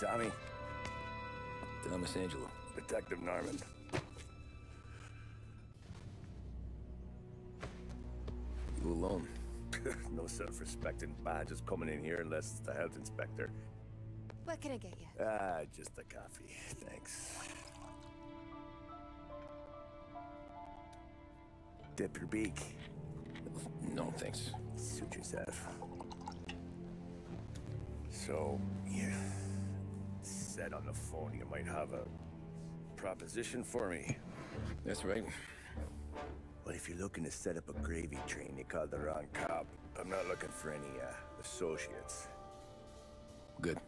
Tommy. Thomas Angelo. Detective Norman. You alone? No self-respecting badges coming in here unless it's the health inspector. What can I get you? Just a coffee. Thanks. Dip your beak. No, thanks. Suit yourself. So, you said on the phone you might have a proposition for me. That's right. Well, if you're looking to set up a gravy train, you called the wrong cop. I'm not looking for any, associates. Good.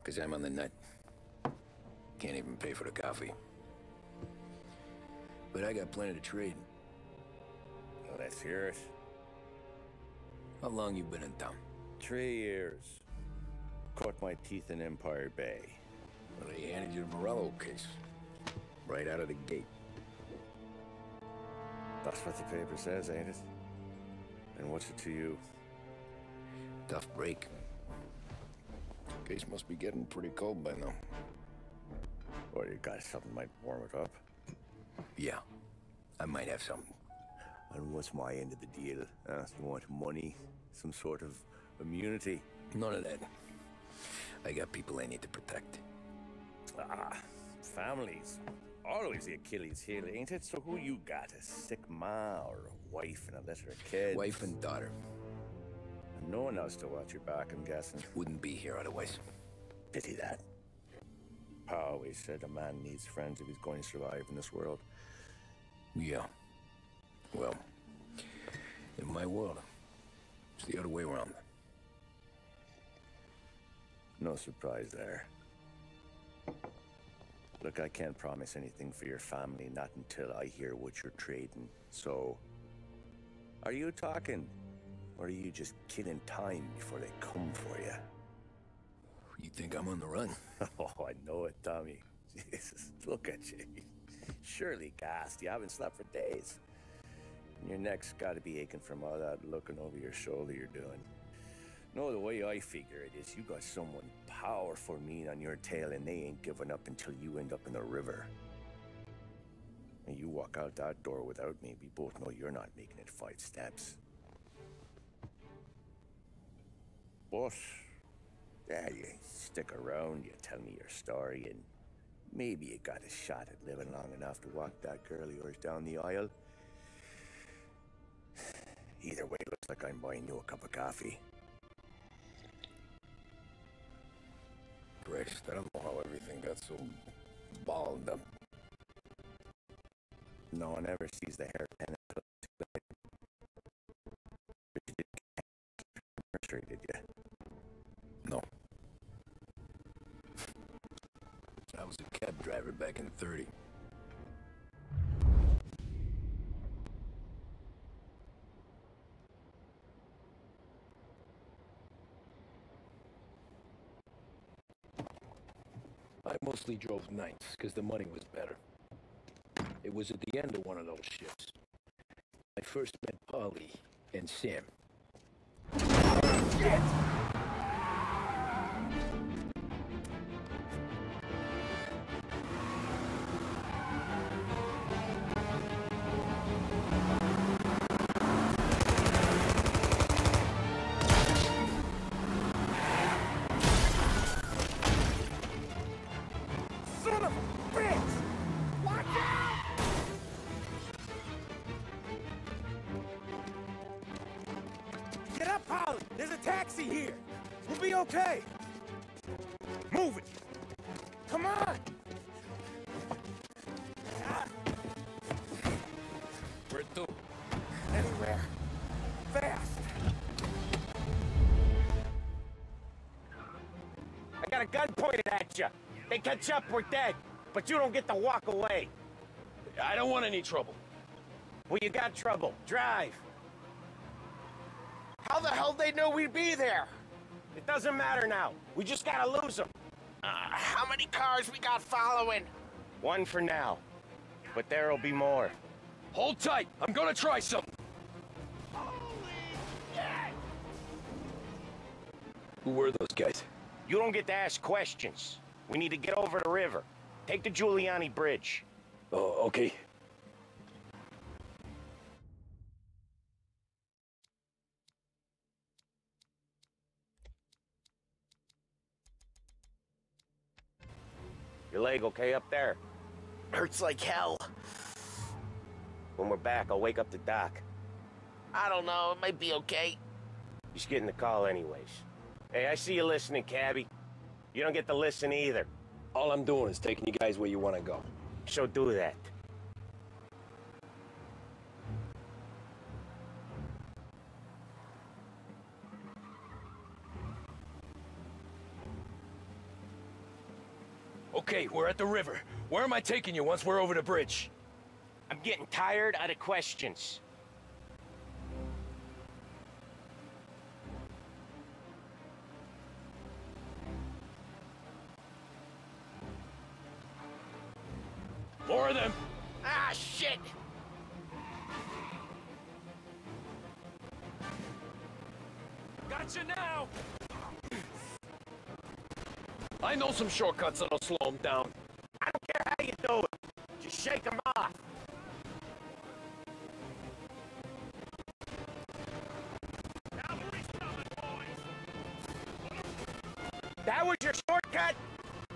Because I'm on the nut. Can't even pay for the coffee. But I got plenty to trade. Well, let's hear it. How long you been in town? 3 years. Caught my teeth in Empire Bay. Well, they handed you the Morello case. Right out of the gate. That's what the paper says, ain't it? And what's it to you? Tough break. Case must be getting pretty cold by now. Or you got something might warm it up? Yeah, I might have something. And what's my end of the deal? You want money? Some sort of immunity? None of that. I got people I need to protect. Families. Always the Achilles heel, ain't it? So who you got? A sick ma or a wife and a litter of kids? Wife and daughter. And no one else to watch your back, I'm guessing. Wouldn't be here otherwise. Pity that. Pa always said a man needs friends if he's going to survive in this world. Yeah. Well, in my world, it's the other way around. No surprise there. Look, I can't promise anything for your family, not until I hear what you're trading. So, are you talking? Or are you just killing time before they come for you? You think I'm on the run? Oh, I know it, Tommy. Jesus, look at you. Surely gassed. You haven't slept for days. And your neck's got to be aching from all that looking over your shoulder you're doing. No, the way I figure it is you got someone powerful mean on your tail and they ain't giving up until you end up in the river. And you walk out that door without me, we both know you're not making it 5 steps. But, yeah, you stick around, you tell me your story, and maybe you got a shot at living long enough to walk that girl of yours down the aisle. Either way, looks like I'm buying you a cup of coffee. Christ, I don't know how everything got so balled up. No one ever sees the hairpin until it's too late. But you didn't get straight, did you? No. I was a cab driver back in '30. I mostly drove nights because the money was better. It was at the end of one of those shifts I first met Polly and Sam. Shit! Here. We'll be okay. Move it. Come on. Where to? Anywhere. Fast. I got a gun pointed at you. They catch up, we're dead. But you don't get to walk away. I don't want any trouble. Well, you got trouble. Drive. How the hell they know we'd be there? It doesn't matter now. We just gotta lose them. How many cars we got following? 1 for now. But there'll be more. Hold tight. I'm gonna try something. Holy shit! Who were those guys? You don't get to ask questions. We need to get over the river. Take the Giuliani Bridge. Oh, okay. Your leg okay up there? Hurts like hell. When we're back, I'll wake up the doc. I don't know, it might be okay. He's getting the call anyways. Hey, I see you listening, cabbie. You don't get to listen either. All I'm doing is taking you guys where you want to go. So do that. Okay, we're at the river. Where am I taking you once we're over the bridge? I'm getting tired of the questions. More of them. Ah, shit! Gotcha now! I know some shortcuts that'll slow them down. I don't care how you do it. Just shake them off. That was your shortcut?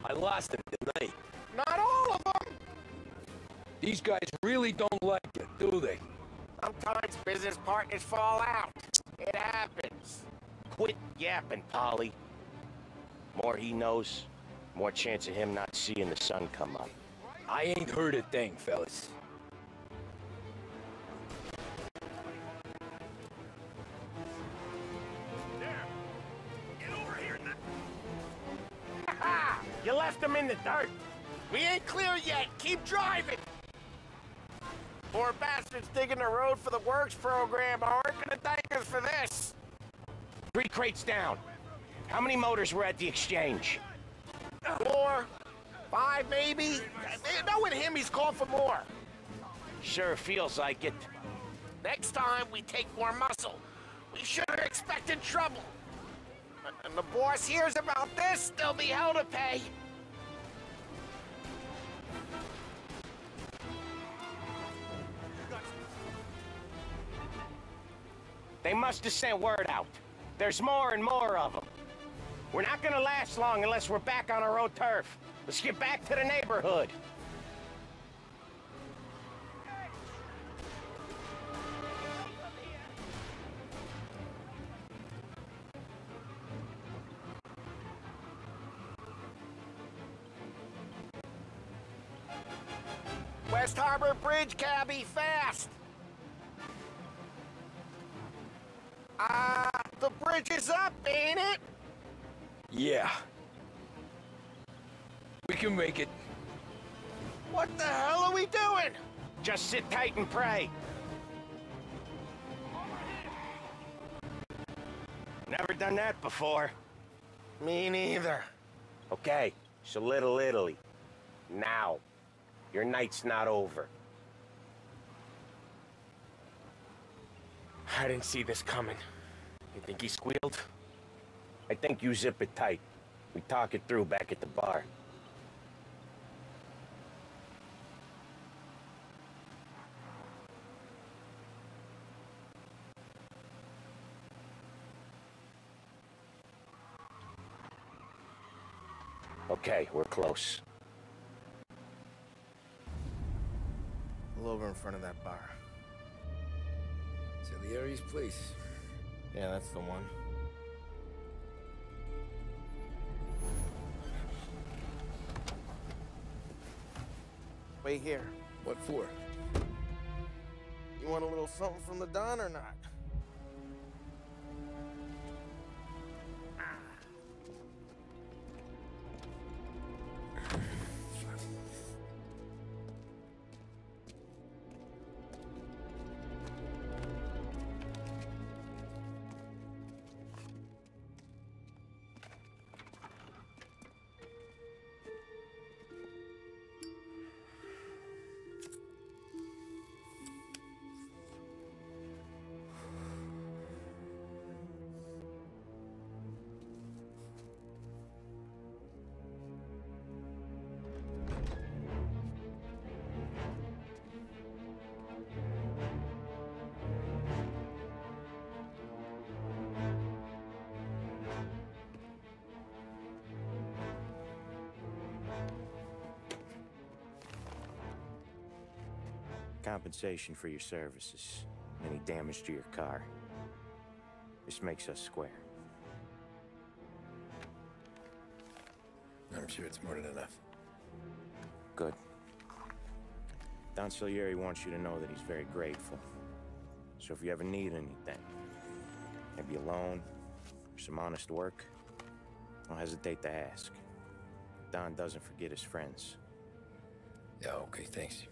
I lost it, didn't I? Not all of them! These guys really don't like it, do they? Sometimes business partners fall out. It happens. Quit yapping, Polly. More he knows, more chance of him not seeing the sun come up. I ain't heard a thing, fellas. You left him in the dirt. We ain't clear yet. Keep driving. Poor bastards digging the road for the works program aren't gonna thank us for this. 3 crates down. How many motors were at the exchange? 4, 5 maybe? Knowing him, he's called for more. Sure feels like it. Next time, we take more muscle. We should have expected trouble. And the boss hears about this, there'll be hell to pay. They must have sent word out. There's more and more of them. We're not gonna last long unless we're back on our own turf. Let's get back to the neighborhood. West Harbor Bridge, cabbie, fast! The bridge is up, ain't it? Yeah. We can make it. What the hell are we doing? Just sit tight and pray. Never done that before. Me neither. Okay, so Little Italy. Now. Your night's not over. I didn't see this coming. You think he squealed? I think you zip it tight. We talk it through back at the bar. Okay, we're close. Pull over in front of that bar. Salieri's place. Yeah, that's the one. Wait here. What for? You want a little something from the Don or not? compensation for your services, any damage to your car. This makes us square. I'm sure it's more than enough. Good. Don Salieri wants you to know that he's very grateful. So if you ever need anything, maybe a loan or some honest work, don't hesitate to ask. Don doesn't forget his friends. Yeah, okay, thanks.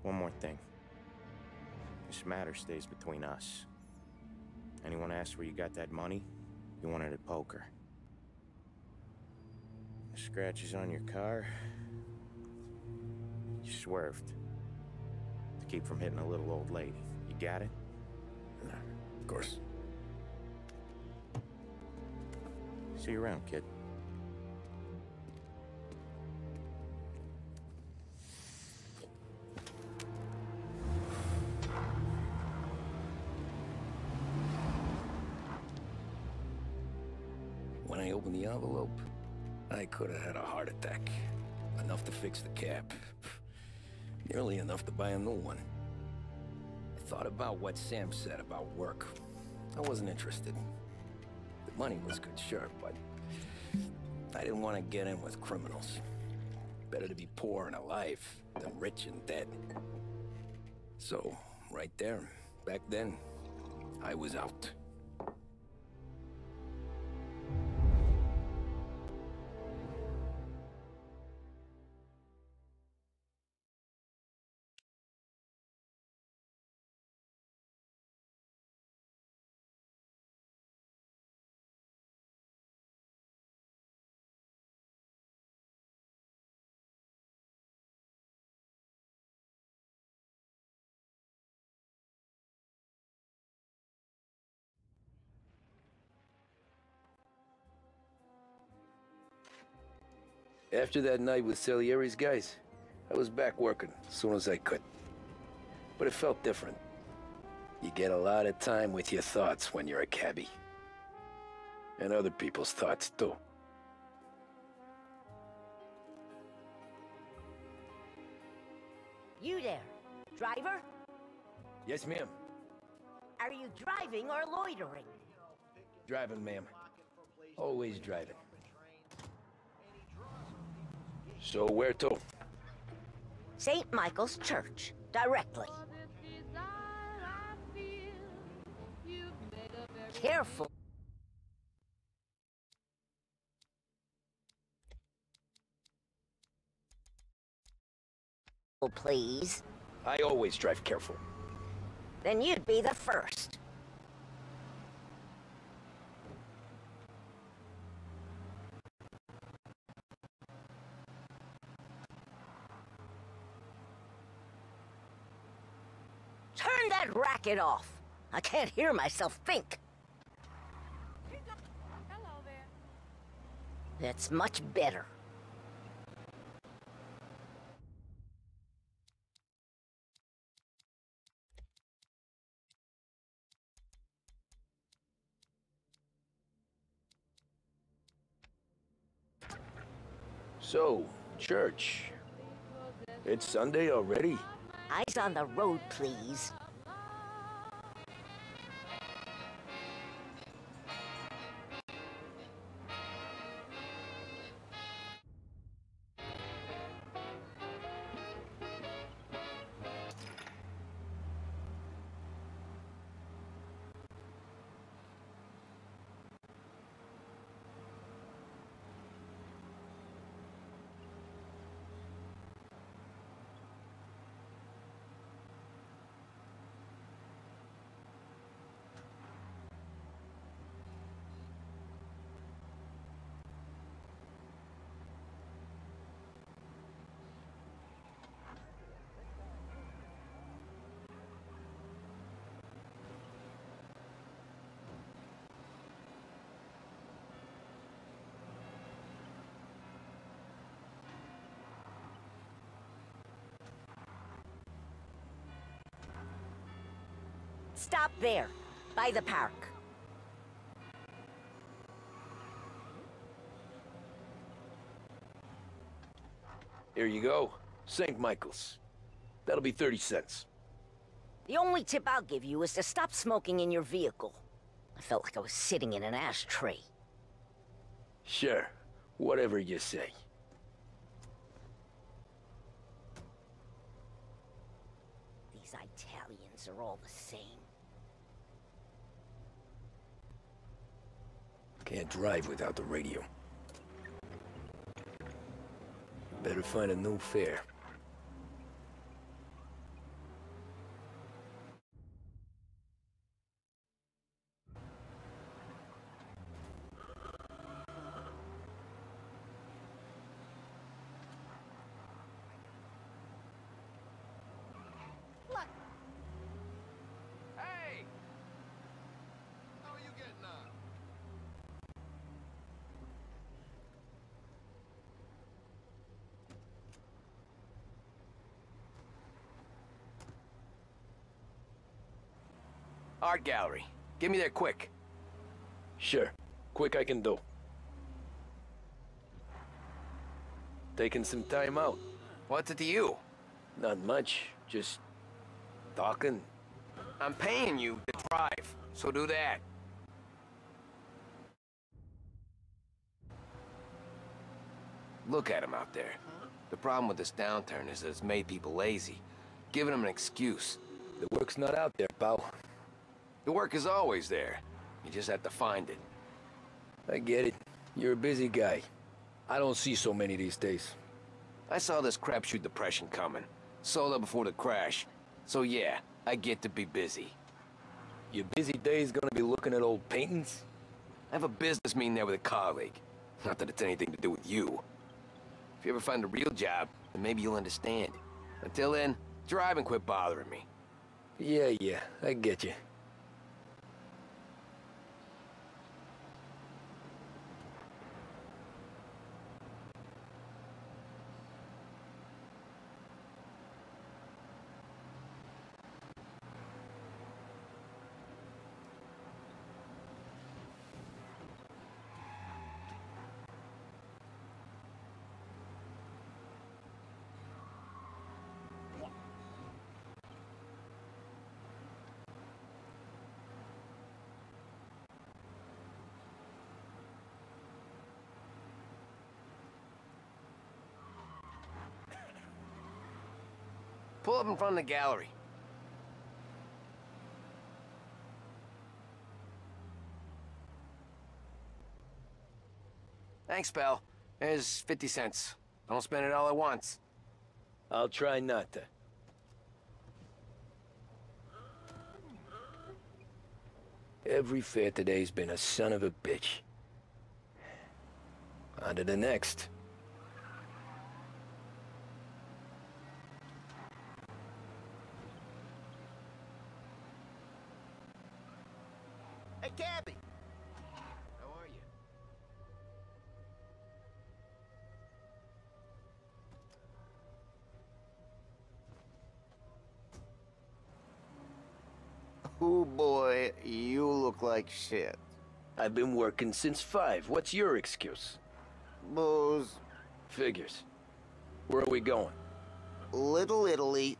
One more thing. This matter stays between us. Anyone asks where you got that money, you won it at poker. The scratches on your car, you swerved to keep from hitting a little old lady. You got it? Nah, of course. See you around, kid. When I opened the envelope, I could have had a heart attack. Enough to fix the cap. Nearly enough to buy a new one. I thought about what Sam said about work. I wasn't interested. The money was good, sure, but I didn't want to get in with criminals. Better to be poor and alive than rich and dead. So, right there, back then, I was out. After that night with Salieri's guys, I was back working as soon as I could. But it felt different. You get a lot of time with your thoughts when you're a cabbie. And other people's thoughts, too. You there, driver? Yes, ma'am. Are you driving or loitering? Driving, ma'am. Always driving. So where to? St. Michael's Church, directly. Careful. Please. I always drive careful. Then you'd be the first. Turn that racket off. I can't hear myself think. Hello there. That's much better. So, church. It's Sunday already? Eyes on the road, please. Stop there, by the park. Here you go. St. Michael's. That'll be 30 cents. The only tip I'll give you is to stop smoking in your vehicle. I felt like I was sitting in an ashtray. Sure. Whatever you say. These Italians are all the same. Can't drive without the radio. Better find a new fare. Hey! How are you getting on? Art gallery. Get me there quick. Sure. Quick I can do. Taking some time out. What's it to you? Not much. Just talking. I'm paying you to drive, so do that. Look at him out there. The problem with this downturn is that it's made people lazy, giving them an excuse. The work's not out there, pal. The work is always there. You just have to find it. I get it. You're a busy guy. I don't see so many these days. I saw this crapshoot depression coming. Sold up before the crash. So yeah, I get to be busy. Your busy day's gonna be looking at old paintings? I have a business meeting there with a colleague. Not that it's anything to do with you. If you ever find a real job, then maybe you'll understand. Until then, drive and quit bothering me. Yeah, I get you. Pull up in front of the gallery. Thanks, pal. There's 50 cents. Don't spend it all at once. I'll try not to. Every fare today's been a son of a bitch. On to the next. Hey, Cabby! How are you? Oh boy, you look like shit. I've been working since 5. What's your excuse? Booze. Figures. Where are we going? Little Italy,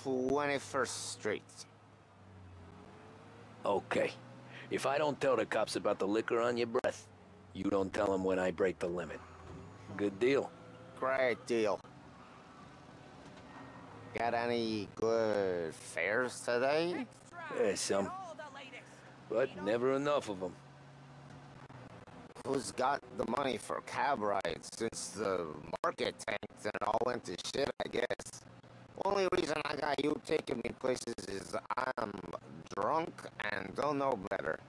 21st Street. Okay. If I don't tell the cops about the liquor on your breath, you don't tell them when I break the limit. Good deal. Great deal. Got any good fares today? Yeah, some. But never enough of them. Who's got the money for cab rides since the market tanked and all went to shit, I guess? Only reason I got you taking me places is I'm drunk and don't know better.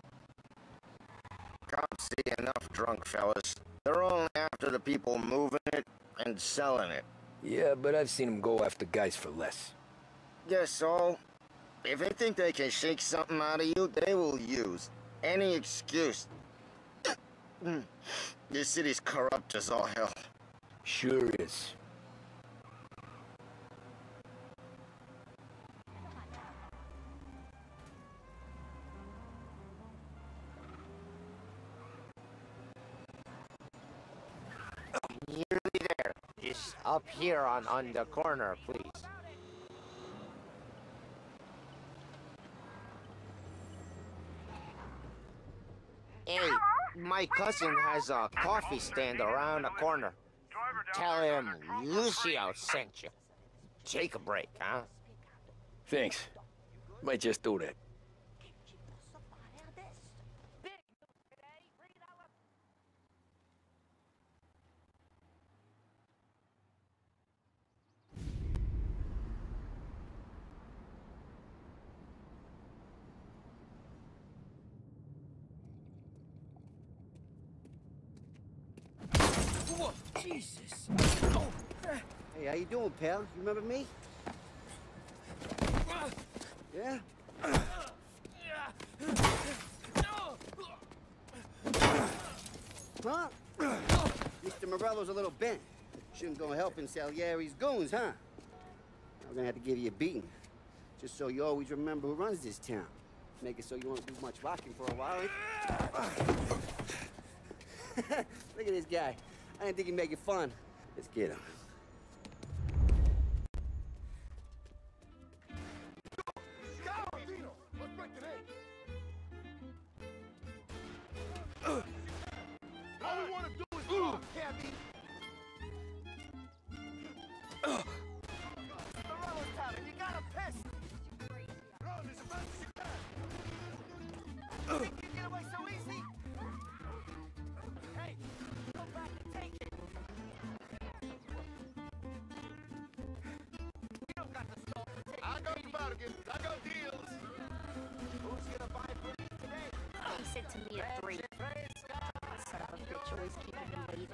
Cops see enough drunk fellas. They're only after the people moving it and selling it. Yeah, but I've seen them go after guys for less. Guess so. If they think they can shake something out of you, they will use any excuse. This city's corrupt as all hell. Sure is. Nearly there. You fish up here on the corner, please. Hey, my cousin has a coffee stand around the corner. Tell him Lucio sent you. Take a break, huh? Thanks. Might just do that. Whoa, Jesus! Oh. Hey, how you doing, pal? You remember me? Yeah? Huh? Mr. Morello's a little bent. Shouldn't go helping Salieri's goons, huh? I'm gonna have to give you a beating. Just so you always remember who runs this town. Make it so you won't do much rocking for a while. Look at this guy. I didn't think he'd make it fun. Let's get him. All we want to do is talk, Cabby. Morello's town, and you gotta piss. Run as fast as you can. Think you get away so easy? Hey, go back and take it. We don't got the stuff to take it. I got the bargain. I got deals. Who's gonna buy for me today? He said to me at 3. Son of a bitch, always keeping me waiting.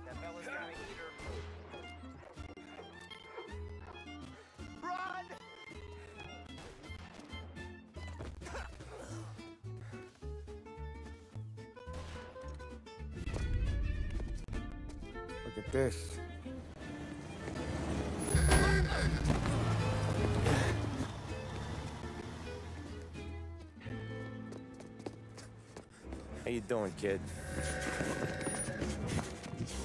That fella's got a heater. Run! Look at this. How you doing, kid?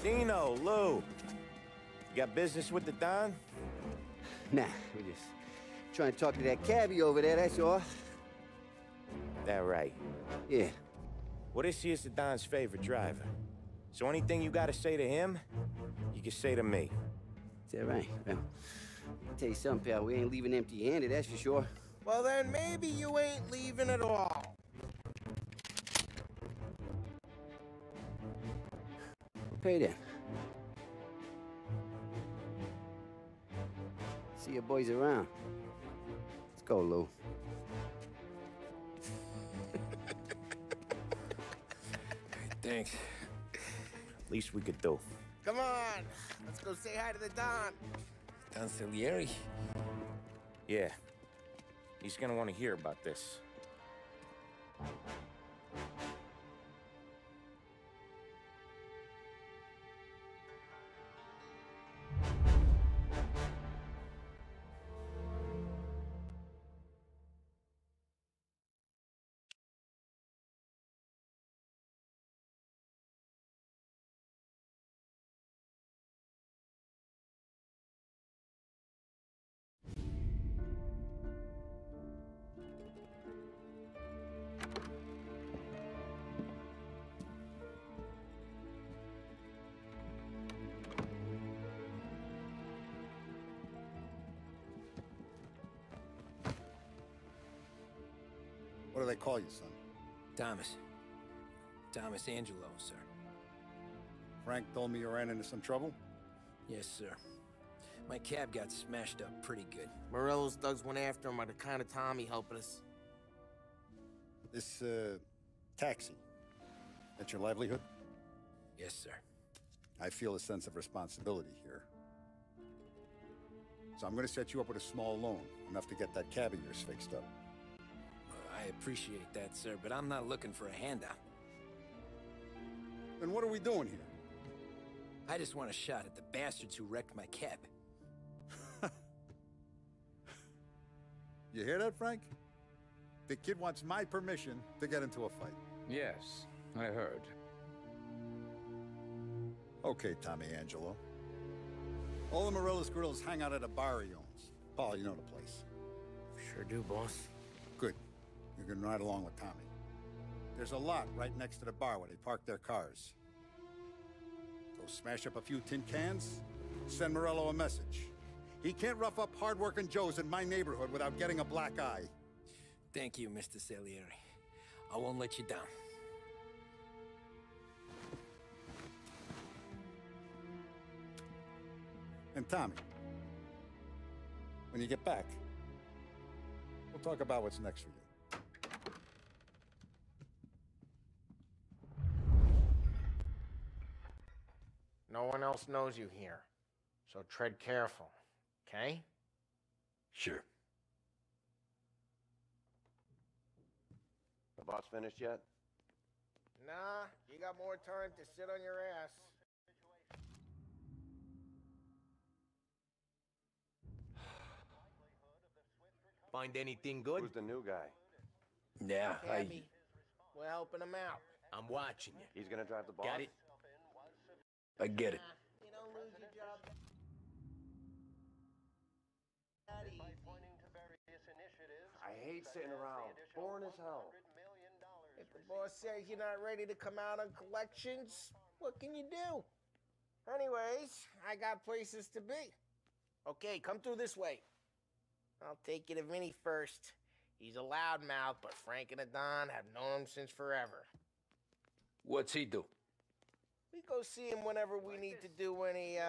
Dino, Lou. You got business with the Don? Nah, we're just trying to talk to that cabbie over there, that's all. That right. Yeah. Well, this here's the Don's favorite driver. So anything you gotta say to him, you can say to me. Is that right? Well, I'll tell you something, pal. We ain't leaving empty-handed, that's for sure. Well, then maybe you ain't leaving at all. Okay, then. See your boys around. Let's go, Lou. Thanks. Least we could do. Come on, let's go say hi to the Don. Don Salieri? Yeah. He's gonna want to hear about this. What do they call you, son? Thomas. Thomas Angelo, sir. Frank told me you ran into some trouble? Yes, sir. My cab got smashed up pretty good. Morello's thugs went after him by the kind of Tommy helping us. This, taxi, that's your livelihood? Yes, sir. I feel a sense of responsibility here. So I'm gonna set you up with a small loan, enough to get that cab of yours fixed up. appreciate that, sir, but I'm not looking for a handout. Then what are we doing here? I just want a shot at the bastards who wrecked my cab. You hear that, Frank? The kid wants my permission to get into a fight. Yes, I heard. Okay, Tommy Angelo. All the Morello's girls hang out at a bar he owns. Paul, you know the place. Sure do, boss. Good. You're gonna ride along with Tommy. There's a lot right next to the bar where they park their cars. Go smash up a few tin cans, send Morello a message. He can't rough up hard-working Joes in my neighborhood without getting a black eye. Thank you, Mr. Salieri. I won't let you down. And Tommy, when you get back, we'll talk about what's next for you. No one else knows you here, so tread careful, okay? Sure. The boss finished yet? Nah, you got more time to sit on your ass. Find anything good? Who's the new guy? Yeah, Cabby, we're helping him out. I'm watching you. He's gonna drive the boss? Got it? I get it. You don't lose your job. I hate sitting around. Boring as hell. If the boss says you're not ready to come out on collections, what can you do? Anyways, I got places to be. Okay, come through this way. I'll take you to Vinny first. He's a loudmouth, but Frank and the Don have known him since forever. What's he do? We go see him whenever we need to do any,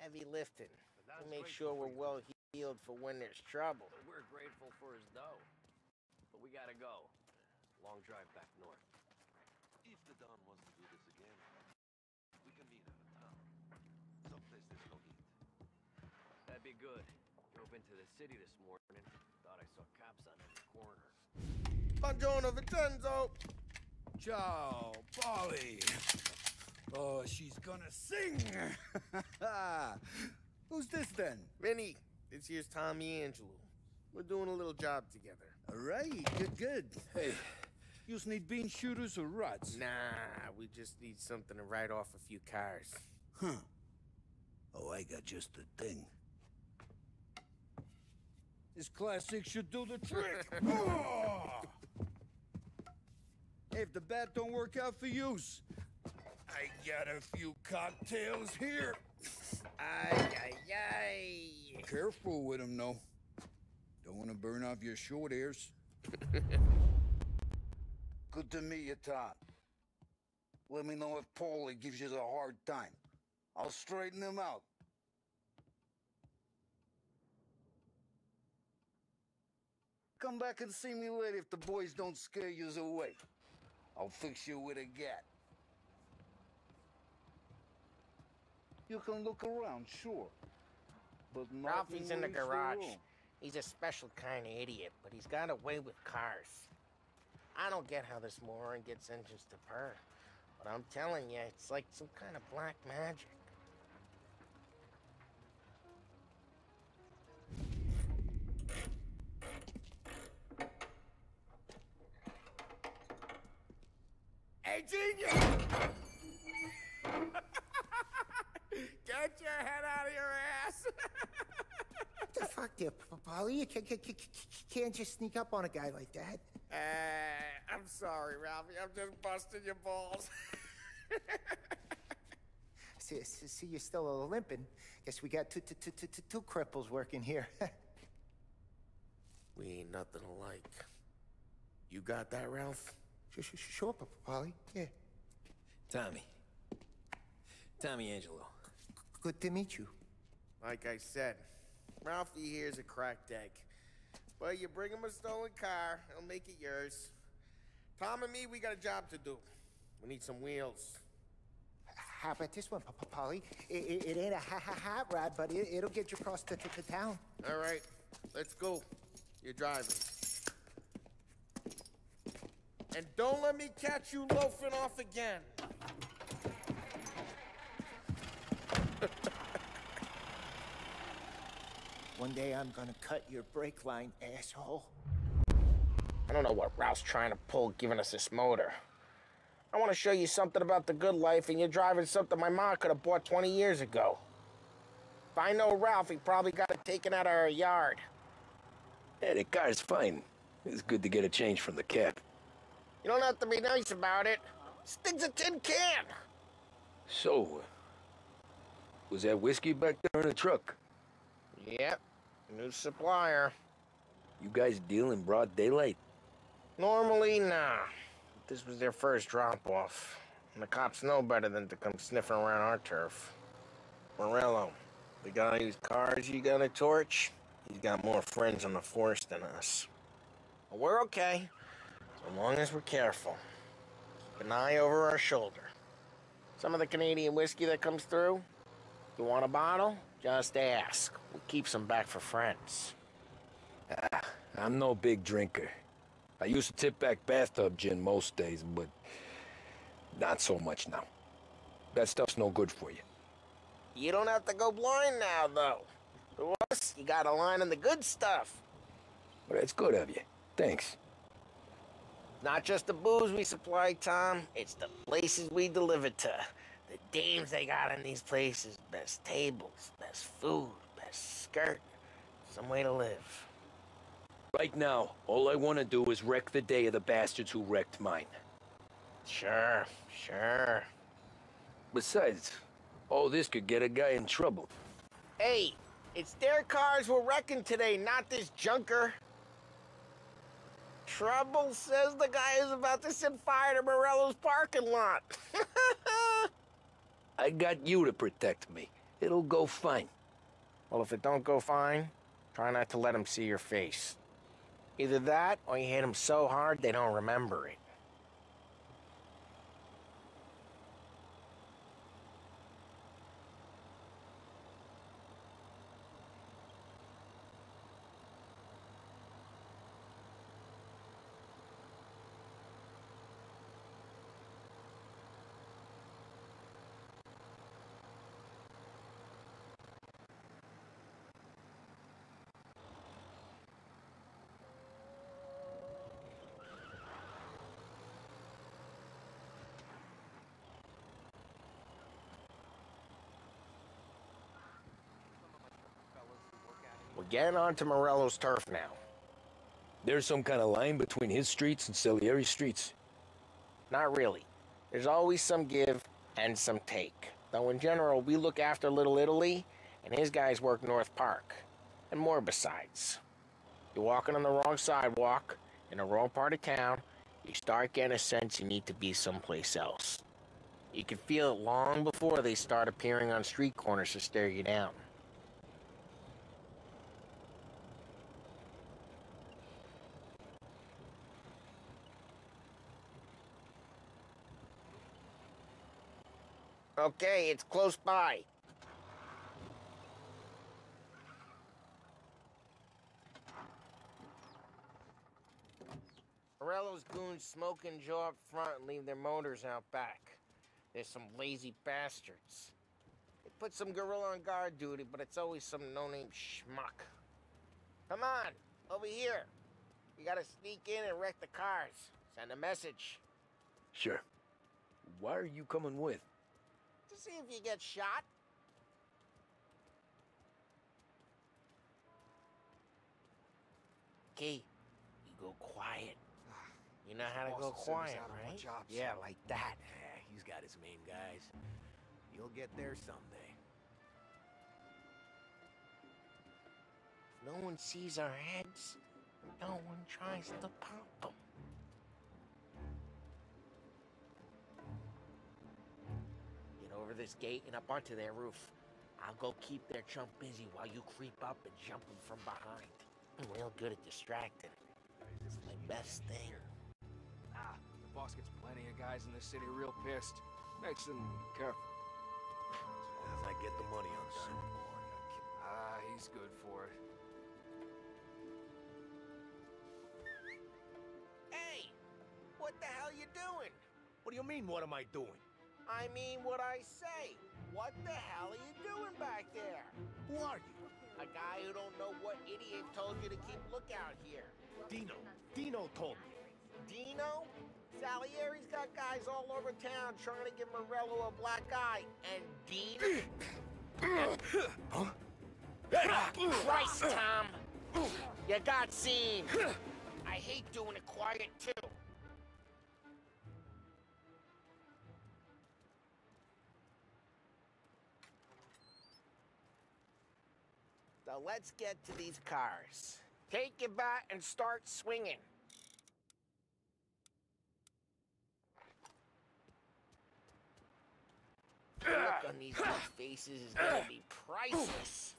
heavy lifting. To make sure we're well healed for when there's trouble. We're grateful for his dough. But we gotta go. Long drive back north. If the Don wants to do this again, we can meet out of town. Someplace there's no heat. That'd be good. Drove into the city this morning. Thought I saw cops on every corner. Buongiorno, Vincenzo! Ciao, Polly. Oh, she's gonna sing. Who's this then? Vinny, this here's Tommy Angelo. We're doing a little job together. All right, good. Hey, you need bean shooters or rods? Nah, we just need something to write off a few cars. Huh. Oh, I got just the thing. This classic should do the trick. Oh! Hey, if the bat don't work out for use, I got a few cocktails here. Ay. Careful with them, though. Don't want to burn off your short hairs. Good to meet you, Tom. Let me know if Paulie gives you a hard time. I'll straighten him out. Come back and see me later if the boys don't scare you away. I'll fix you with a gat. You can look around, sure. But Ralphie's in the nothing leaves garage. room. He's a special kind of idiot, but he's got a way with cars. I don't get how this moron gets engines to purr. But I'm telling you, it's like some kind of black magic. Hey, genius! Get your head out of your ass! What the fuck there, Polly? You can't just sneak up on a guy like that. I'm sorry, Ralphie. I'm just busting your balls. See, you're still limping. Guess we got two cripples working here. We ain't nothing alike. You got that, Ralph? Sure, Polly. Yeah. Tommy Angelo. Good to meet you. Like I said, Ralphie here's a cracked egg. But you bring him a stolen car, he'll make it yours. Tom and me, we got a job to do. We need some wheels. How about this one, Polly? It ain't a hot rod, but it'll get you across to town. All right, let's go. You're driving. And don't let me catch you loafing off again. One day I'm gonna cut your brake line, asshole. I don't know what Ralph's trying to pull giving us this motor. I want to show you something about the good life, and you're driving something my mom could have bought 20 years ago. If I know Ralph, he probably got it taken out of our yard. Yeah, the car's fine. It's good to get a change from the cab. You don't have to be nice about it. This thing's a tin can. So, was that whiskey back there in the truck? Yep, new supplier. You guys deal in broad daylight? Normally, nah. This was their first drop-off. And the cops know better than to come sniffing around our turf. Morello, the guy whose cars you got a torch, he's got more friends on the force than us. But we're okay, so long as we're careful. Keep an eye over our shoulder. Some of the Canadian whiskey that comes through, you want a bottle? Just ask. We keep some back for friends. I'm no big drinker. I used to tip back bathtub gin most days, but not so much now. That stuff's no good for you. You don't have to go blind now, though. To us, you got a line on the good stuff. But it's good of you. Thanks. Not just the booze we supply, Tom. It's the places we deliver to. The dames they got in these places. Best tables, best food, best skirt. Some way to live. Right now, all I want to do is wreck the day of the bastards who wrecked mine. Sure, sure. Besides, all this could get a guy in trouble. Hey, it's their cars we're wrecking today, not this junker. Trouble says the guy is about to set fire to Morello's parking lot. I got you to protect me. It'll go fine. Well, if it don't go fine, try not to let him see your face. Either that, or you hit them so hard they don't remember it. We're getting onto Morello's turf now. There's some kind of line between his streets and Salieri's streets? Not really. There's always some give and some take. Though in general, we look after Little Italy, and his guys work North Park. And more besides. You're walking on the wrong sidewalk, in the wrong part of town, you start getting a sense you need to be someplace else. You can feel it long before they start appearing on street corners to stare you down. Okay, it's close by. Morello's goons smoke and jaw up front and leave their motors out back. There's some lazy bastards. They put some gorilla on guard duty, but it's always some no-name schmuck. Come on, over here. You gotta sneak in and wreck the cars. Send a message. Sure. Why are you coming with? To see if you get shot. Okay, you go quiet. You know how to go quiet, right? Yeah, like that. Yeah, he's got his main guys. You'll get there someday. If no one sees our heads, no one tries to pop them. Get over this gate and up onto their roof. I'll go keep their chump busy while you creep up and jump him from behind. I'm real good at distracting. It's my best thing. The boss gets plenty of guys in this city real pissed. Makes them careful. As I get the money on time. He's good for it. Hey! What the you doing? What do you mean, what am I doing? I mean what I say. What the hell are you doing back there? Who are you? A guy who don't know what idiot told you to keep lookout here. Dino. Dino told me. Dino? Salieri's got guys all over town trying to give Morello a black eye. And Dino? Huh? Christ, Tom! You got seen! I hate doing it quiet, too. So let's get to these cars. Take your bat and start swinging. The look on these guys' faces is gonna be priceless.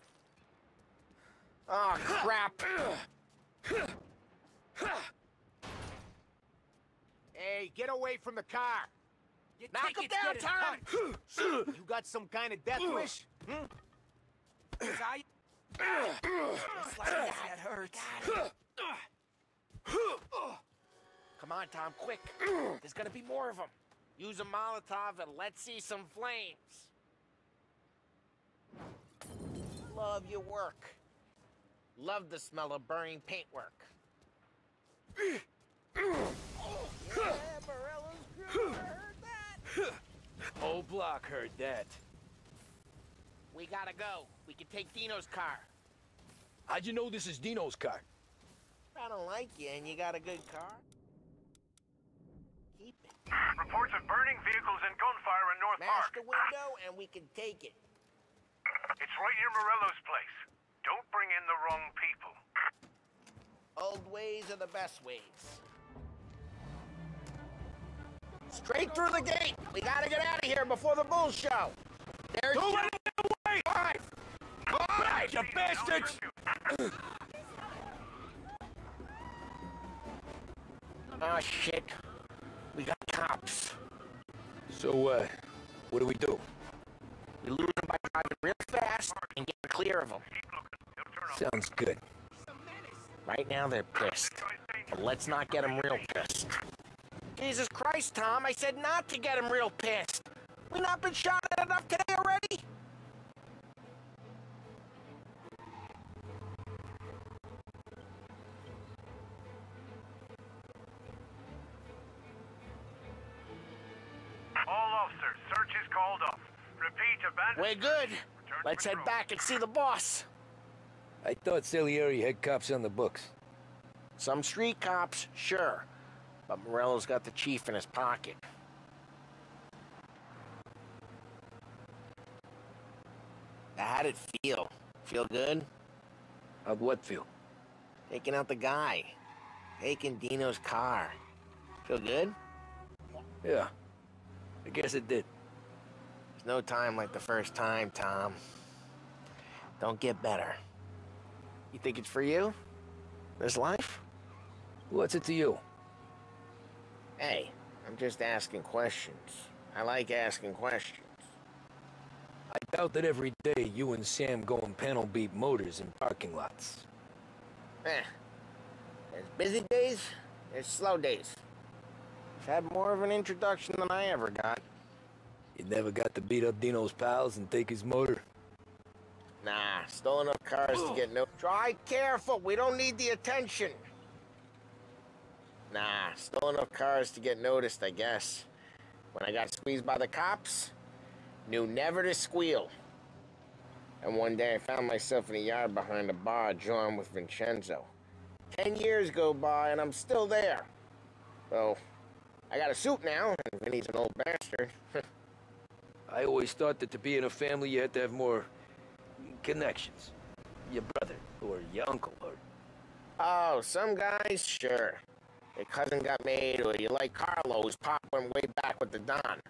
Oh, crap. Hey, get away from the car. Your Knock him ticket's down, getting Tom! cut. You got some kind of death wish? Hmm? 'Cause I... Just like that hurts. Come on, Tom, quick. There's gonna be more of them. Use a Molotov and let's see some flames. Love your work. Love the smell of burning paintwork. Yeah, Morello's crew, I heard that. Whole block heard that. We gotta go. We can take Dino's car. How'd you know this is Dino's car? I don't like you and you got a good car. Keep it. Reports of burning vehicles and gunfire in North Smash Park. the window and we can take it. It's right near Morello's place. Don't bring in the wrong people. Old ways are the best ways. Straight through the gate. We gotta get out of here before the bull show. There's Don't let it away! Back, you bastards! Oh, shit. We got cops. So, what do we do? We lose them by driving real fast and get clear of them. Sounds good. Right now they're pissed. But let's not get them real pissed. Jesus Christ, Tom, I said not to get them real pissed. We not been shot at enough today already? All officers, search is called off. Repeat, abandoned... We're good. Let's head back and see the boss. I thought Salieri had cops on the books. Some street cops, sure. But Morello's got the chief in his pocket. How'd it feel? Feel good? How'd what feel? Taking out the guy. Taking Dino's car. Feel good? Yeah. I guess it did. There's no time like the first time, Tom. Don't get better. You think it's for you? This life? What's it to you? Hey, I'm just asking questions. I like asking questions. I doubt that every day you and Sam go and panel beat motors in parking lots. There's busy days, there's slow days. You've had more of an introduction than I ever got. You never got to beat up Dino's pals and take his motor? Nah, stole enough cars to get no... Try careful, we don't need the attention. Nah, stole enough cars to get noticed, I guess. When I got squeezed by the cops, knew never to squeal. And one day I found myself in a yard behind a bar drawing with Vincenzo. 10 years go by and I'm still there. So, I got a suit now, and Vinny's an old bastard. I always thought that to be in a family you had to have more connections. Your brother, or your uncle, or... Oh, some guys, sure. Your cousin got made, or you like Carlo, whose pop went way back with the Don.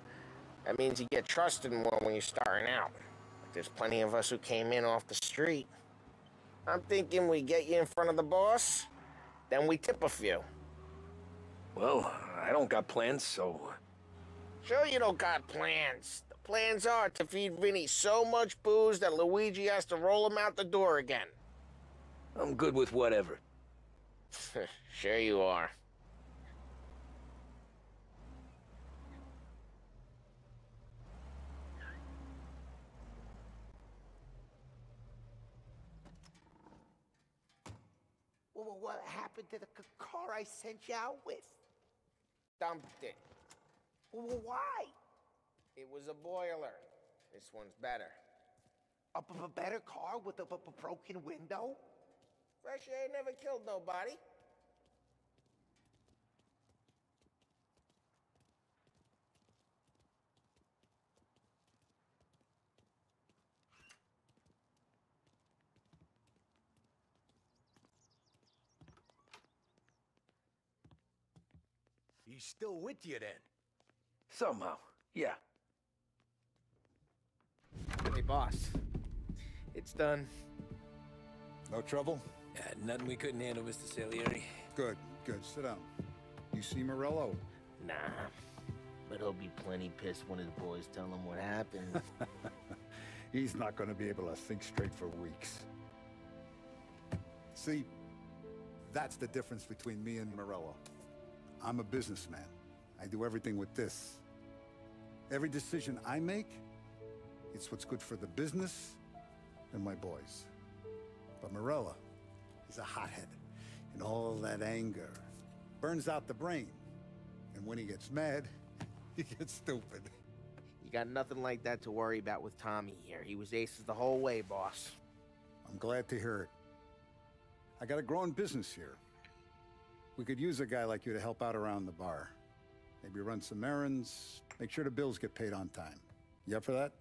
That means you get trusted more when you're starting out. But there's plenty of us who came in off the street. I'm thinking we get you in front of the boss, then we tip a few. Well, I don't got plans, so... Sure you don't got plans. The plans are to feed Vinny so much booze that Luigi has to roll him out the door again. I'm good with whatever. Sure you are. what happened to the car I sent you out with? Dumped it. Well, why? It was a boiler. This one's better. A better car with a broken window? Fresh air never killed nobody. He's still with you then? Somehow, yeah. Hey, boss. It's done. No trouble? Nothing we couldn't handle, Mr. Salieri. Good, good. Sit down. You see Morello? Nah. But he'll be plenty pissed when his boys tell him what happened. He's not going to be able to think straight for weeks. See, that's the difference between me and Morello. I'm a businessman. I do everything with this. Every decision I make, it's what's good for the business and my boys. But Morello, he's a hothead. And all that anger burns out the brain. And when he gets mad, he gets stupid. You got nothing like that to worry about with Tommy here. He was aces the whole way, boss. I'm glad to hear it. I got a growing business here. We could use a guy like you to help out around the bar. Maybe run some errands, make sure the bills get paid on time. You up for that?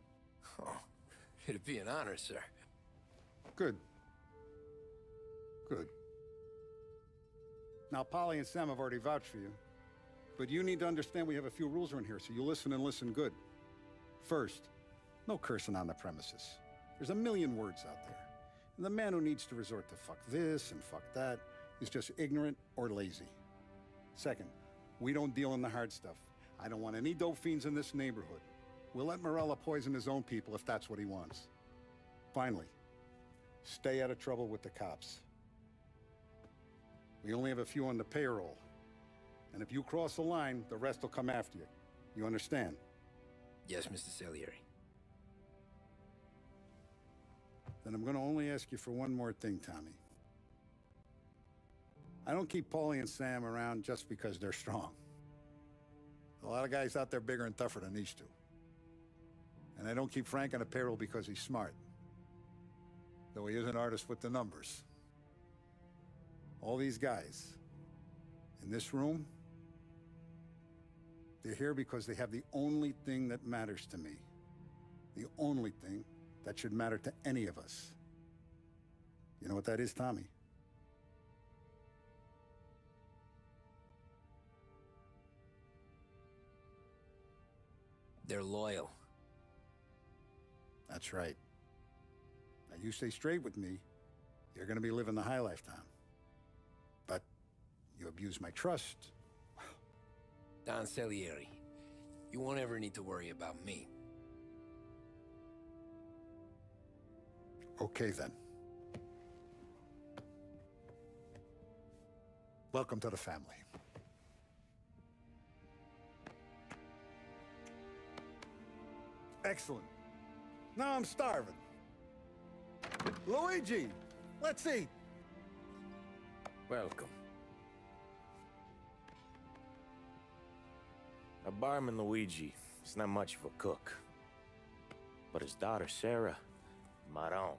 Oh, it'd be an honor, sir. Good. Good. Now, Polly and Sam have already vouched for you. But you need to understand we have a few rules around here, so you listen and listen good. First, no cursing on the premises. There's a million words out there. And the man who needs to resort to fuck this and fuck that is just ignorant or lazy. Second, we don't deal in the hard stuff. I don't want any dope fiends in this neighborhood. We'll let Morello poison his own people if that's what he wants. Finally, stay out of trouble with the cops. We only have a few on the payroll. And if you cross the line, the rest will come after you. You understand? Yes, Mr. Salieri. Then I'm going to only ask you for one more thing, Tommy. I don't keep Paulie and Sam around just because they're strong. A lot of guys out there bigger and tougher than these two. And I don't keep Frank on a payroll because he's smart. Though he is an artist with the numbers. All these guys in this room, they're here because they have the only thing that matters to me. The only thing that should matter to any of us. You know what that is, Tommy? They're loyal. That's right. Now, you stay straight with me, you're gonna be living the high life, Tom. But you abuse my trust. Don Salieri, you won't ever need to worry about me. Okay, then. Welcome to the family. Excellent. Now I'm starving. Luigi, let's eat. Welcome. Our barman Luigi is not much of a cook. But his daughter Sarah, Maron.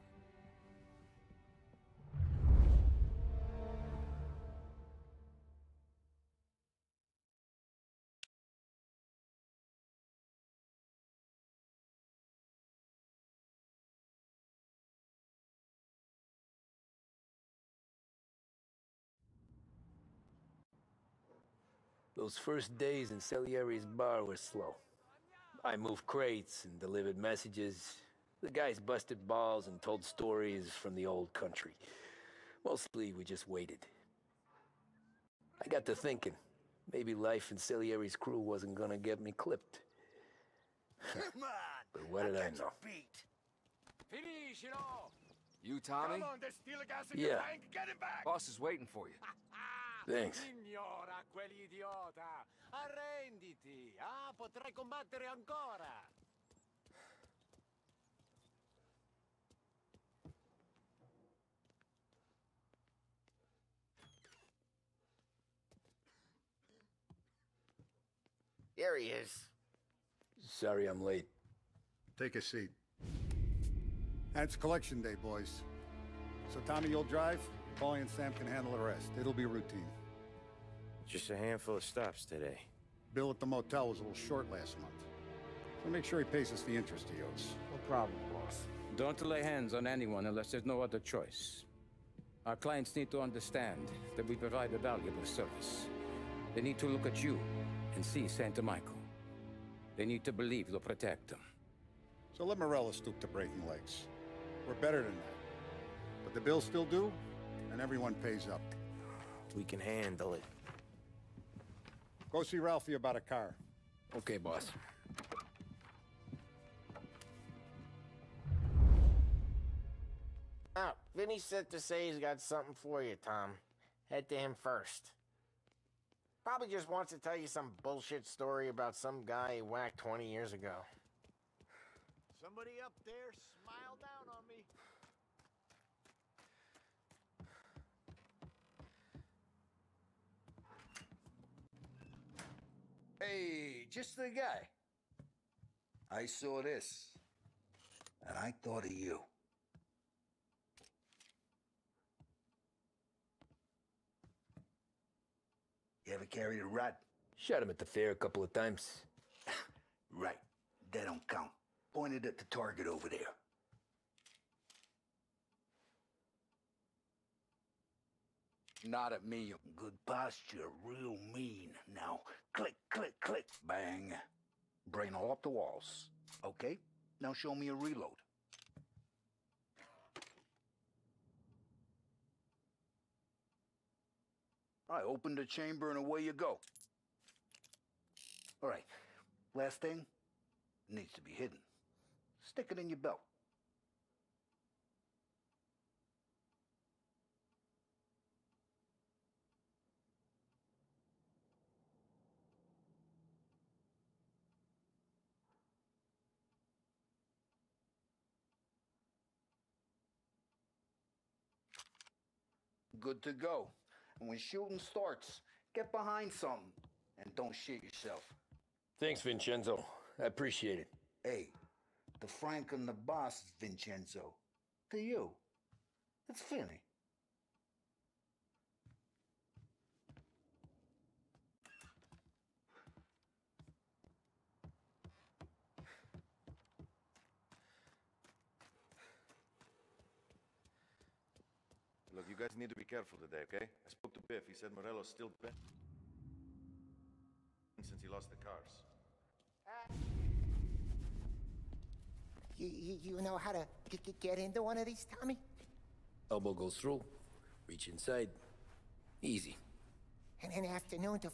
Those first days in Salieri's bar were slow. I moved crates and delivered messages. The guys busted balls and told stories from the old country. Mostly, we just waited. I got to thinking, maybe life in Salieri's crew wasn't gonna get me clipped. Come on! But what did I know? Finish it all! You, Tommy? Come on, there's steel gas in Yeah. your tank. Get him back! Boss is waiting for you. Thanks. Signora, quell'idiota! Arrenditi! Ah, potrai combattere ancora! There he is. Sorry I'm late. Take a seat. And it's collection day, boys. So Tommy, you'll drive. Paulie and Sam can handle the rest. It'll be routine. Just a handful of stops today. Bill at the motel was a little short last month. So make sure he pays us the interest he owes. No problem, boss. Don't lay hands on anyone unless there's no other choice. Our clients need to understand that we provide a valuable service. They need to look at you and see Santa Michael. They need to believe you'll protect them. So let Morello stoop to breaking legs. We're better than that. But the bill's still due, and everyone pays up. We can handle it. Go see Ralphie about a car. Okay, boss. Now, Vinny said to say he's got something for you, Tom. Head to him first. Probably just wants to tell you some bullshit story about some guy he whacked 20 years ago. Somebody up there smile down on me. Hey, just the guy. I saw this, and I thought of you. You ever carried a rod? Shot him at the fair a couple of times. Right. That don't count. Pointed at the target over there. Not at me. Good posture, real mean. Now, click, click, click, bang. Brain all up the walls. Okay? Now show me a reload. All right, open the chamber and away you go. All right, last thing, needs to be hidden. Stick it in your belt. Good to go. And when shooting starts, get behind something and don't shit yourself. Thanks, Vincenzo. I appreciate it. Hey, the Frank and the boss is Vincenzo. To you, it's Finny. Look, you guys need to be careful today, okay? I spoke to Biff. He said Morello's still bent since he lost the cars. You know how to get into one of these, Tommy? Elbow goes through. Reach inside. Easy. And an afternoon to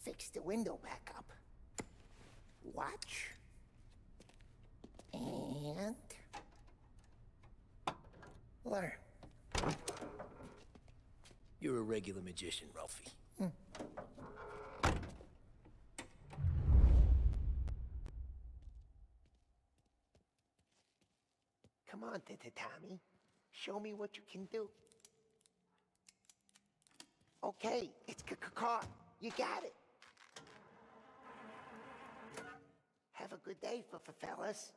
fix the window back up. Watch. And... learn. You're a regular magician, Ralphie. Come on, Tommy. Show me what you can do. Okay, it's caught. You got it. Have a good day, fellas.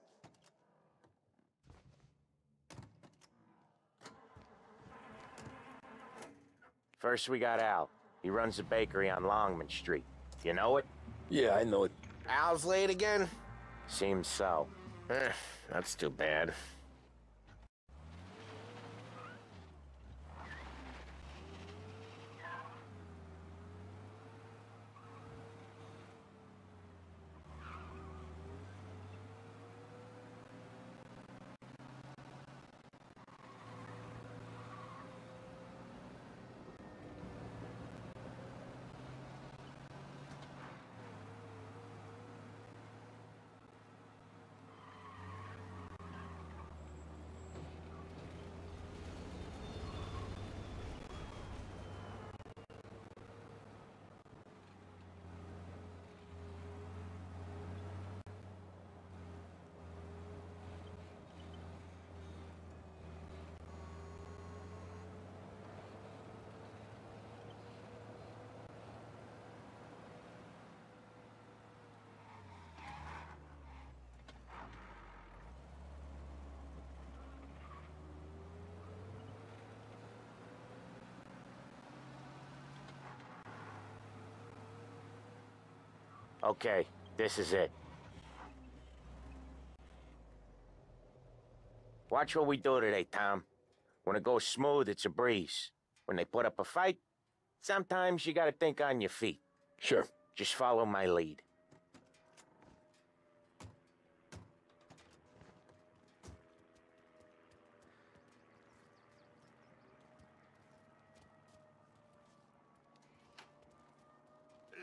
First we got Al. He runs a bakery on Longman Street. You know it? Yeah, I know it. Al's late again? Seems so. That's too bad. Okay, this is it. Watch what we do today, Tom. When it goes smooth, it's a breeze. When they put up a fight, sometimes you gotta think on your feet. Sure. Just follow my lead.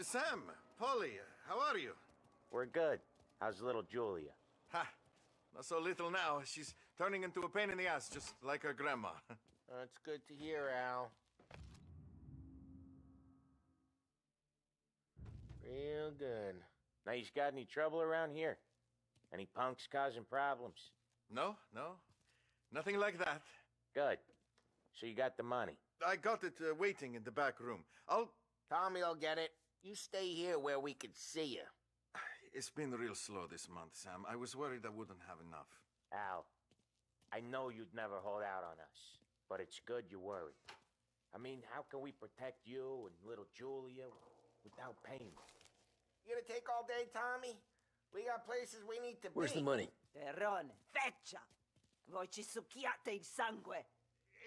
Sam, Polly, how are you? We're good. How's little Julia? Ha! Not so little now. She's turning into a pain in the ass, just like her grandma. That's good to hear, Al. Real good. Now, you got any trouble around here? Any punks causing problems? No. Nothing like that. Good. So you got the money? I got it waiting in the back room. Tommy'll get it. You stay here where we can see you. It's been real slow this month, Sam. I was worried I wouldn't have enough. Al, I know you'd never hold out on us, but it's good you worry. I mean, how can we protect you and little Julia without pain? You gonna take all day, Tommy? We got places we need to Where's be. the money? Terrone, feccia! Voi ci succhiate il sangue!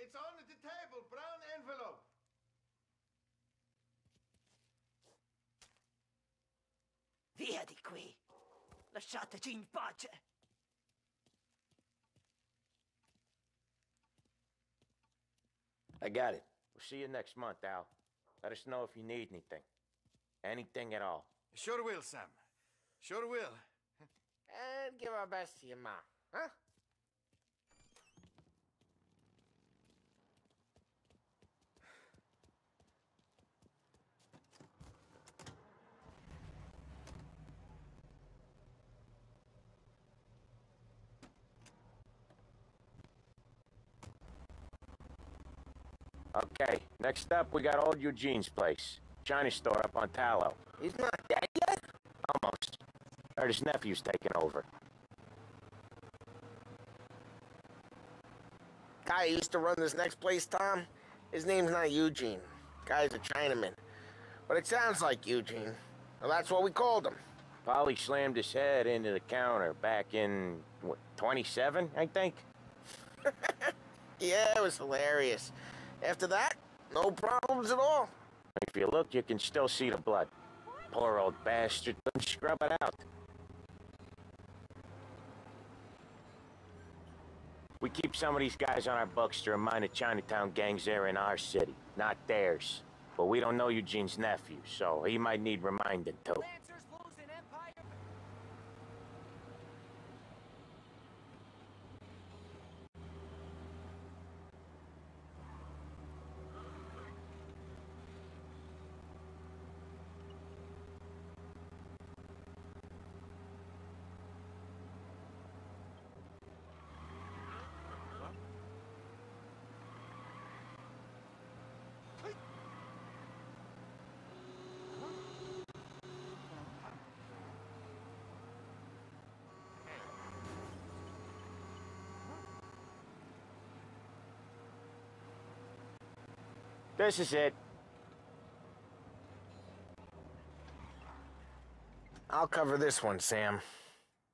It's on the table, brown envelope. Via di qui! Lasciateci in pace! I got it. We'll see you next month, Al. Let us know if you need anything. Anything at all. Sure will, Sam. Sure will. And give our best to your ma, huh? Okay, next up, we got old Eugene's place. China store up on Tallow. He's not dead yet? Almost. Heard his nephew's taking over. Guy who used to run this next place, Tom, his name's not Eugene. Guy's a Chinaman. But it sounds like Eugene. Well, that's what we called him. Polly slammed his head into the counter back in, what, 27, I think? Yeah, it was hilarious. After that, no problems at all. If you look, you can still see the blood. Poor old bastard couldn't scrub it out. We keep some of these guys on our books to remind the Chinatown gangs they're in our city, not theirs. But we don't know Eugene's nephew, so he might need reminding too. This is it. I'll cover this one, Sam.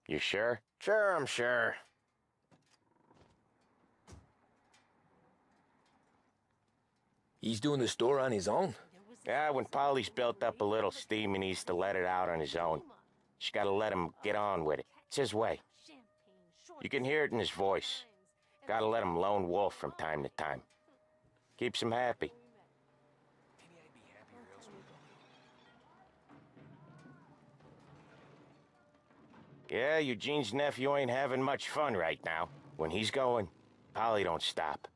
You sure? Sure, I'm sure. He's doing the store on his own? Yeah, when Polly's built up a little steam, he needs to let it out on his own. Just gotta let him get on with it. It's his way. You can hear it in his voice. Gotta let him lone wolf from time to time. Keeps him happy. Yeah, Eugene's nephew ain't having much fun right now. When he's going, Polly don't stop.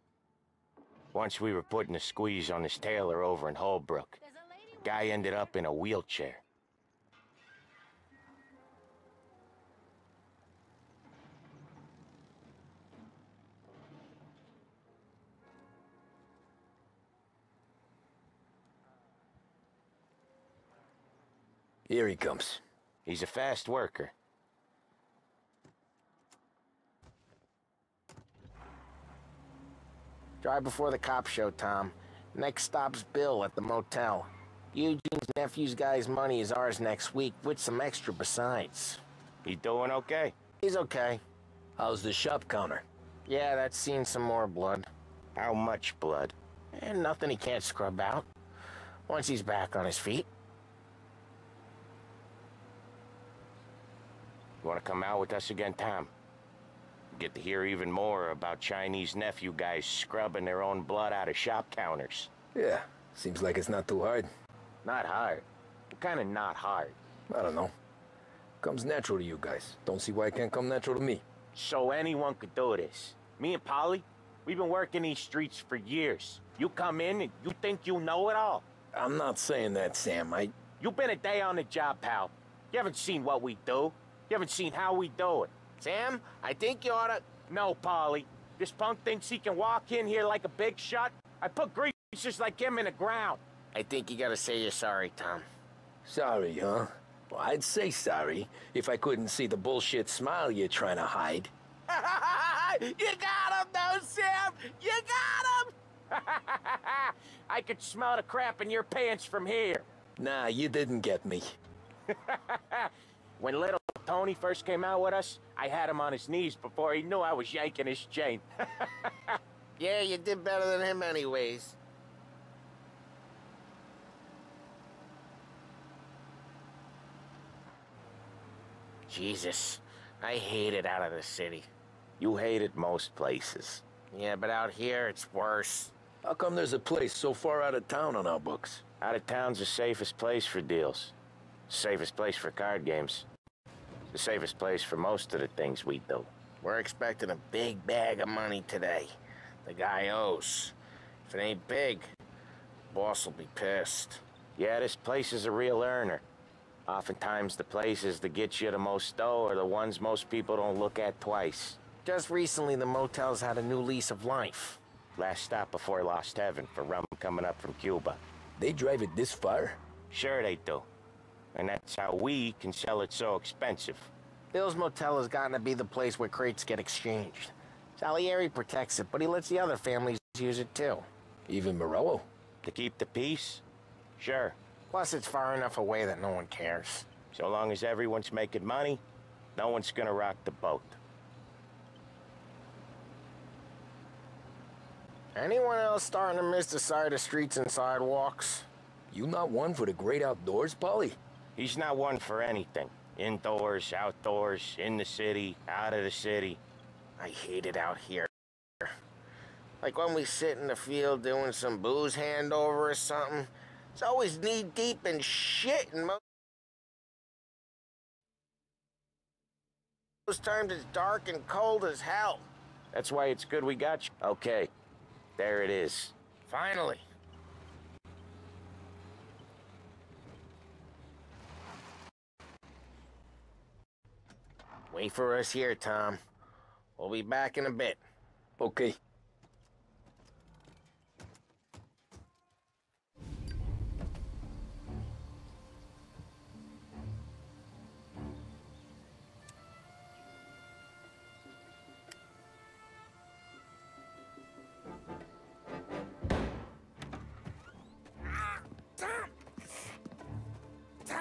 Once we were putting a squeeze on this tailor over in Holbrook. Guy ended up in a wheelchair. Here he comes. He's a fast worker. Drive before the cops show, Tom. Next stop's Bill at the motel. Eugene's nephew's guy's money is ours next week, with some extra besides. He doing okay? He's okay. How's the shop counter? Yeah, that's seen some more blood. How much blood? And nothing he can't scrub out. Once he's back on his feet. You want to come out with us again, Tom? Get to hear even more about Chinese nephew guys scrubbing their own blood out of shop counters. Yeah, seems like it's not too hard. Not hard. Kind of not hard. I don't know. Comes natural to you guys. Don't see why it can't come natural to me. So anyone could do this. Me and Polly, we've been working these streets for years. You come in and you think you know it all. I'm not saying that, Sam. You've been a day on the job, pal. You haven't seen what we do. You haven't seen how we do it. Sam, I think you oughta... No, Polly. This punk thinks he can walk in here like a big shot. I put greasers like him in the ground. I think you gotta say you're sorry, Tom. Sorry, huh? Well, I'd say sorry if I couldn't see the bullshit smile you're trying to hide. You got him, though, Sam! You got him! I could smell the crap in your pants from here. Nah, you didn't get me. When little Tony first came out with us, I had him on his knees before he knew I was yanking his chain. Yeah, you did better than him anyways. Jesus, I hate it out of the city. You hate it most places. Yeah, but out here, it's worse. How come there's a place so far out of town on our books? Out of town's the safest place for deals. Safest place for card games. The safest place for most of the things we do. We're expecting a big bag of money today. The guy owes. If it ain't big, boss will be pissed. Yeah, this place is a real earner. Oftentimes the places that get you the most dough are the ones most people don't look at twice. Just recently, the motel's had a new lease of life. Last stop before Lost Heaven for rum coming up from Cuba. They drive it this far? Sure they do. And that's how we can sell it so expensive. Bill's Motel has gotten to be the place where crates get exchanged. Salieri protects it, but he lets the other families use it too. Even Morello? To keep the peace? Sure. Plus, it's far enough away that no one cares. So long as everyone's making money, no one's gonna rock the boat. Anyone else starting to miss the sight of streets and sidewalks? You not one for the great outdoors, Polly? He's not one for anything. Indoors, outdoors, in the city, out of the city. I hate it out here. Like when we sit in the field doing some booze handover or something. It's always knee-deep in shit, and most times it's dark and cold as hell. That's why it's good we got you. Okay, there it is. Finally. Wait for us here, Tom. We'll be back in a bit. Okay.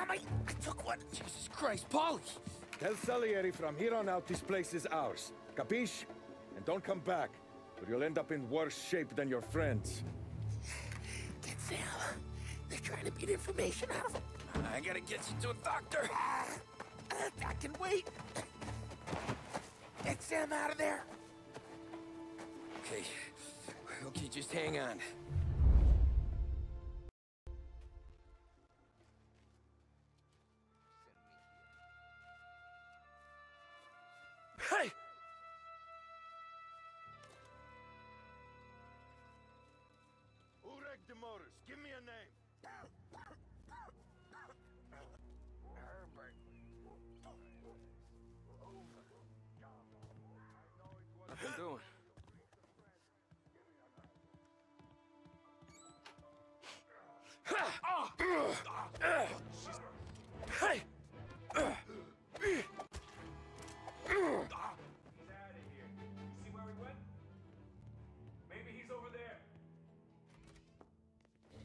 I took one. Jesus Christ, Polly! Tell Salieri from here on out this place is ours. Capiche? And don't come back, or you'll end up in worse shape than your friends. Get Sam. They're trying to beat information out of him. I gotta get you to a doctor. I can wait. Get Sam out of there. Okay. Okay, just hang on. Hey! Who wrecked the motors? Give me a name. Nothing doing. Hey!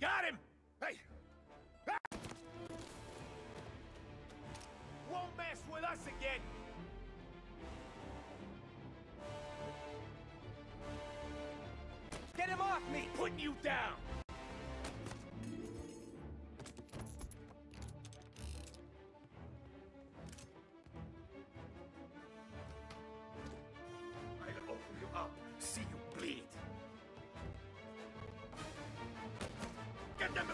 Got him! Hey! us again! Get him off me! Putting you down! I'll open you up, see you bleed. Get them!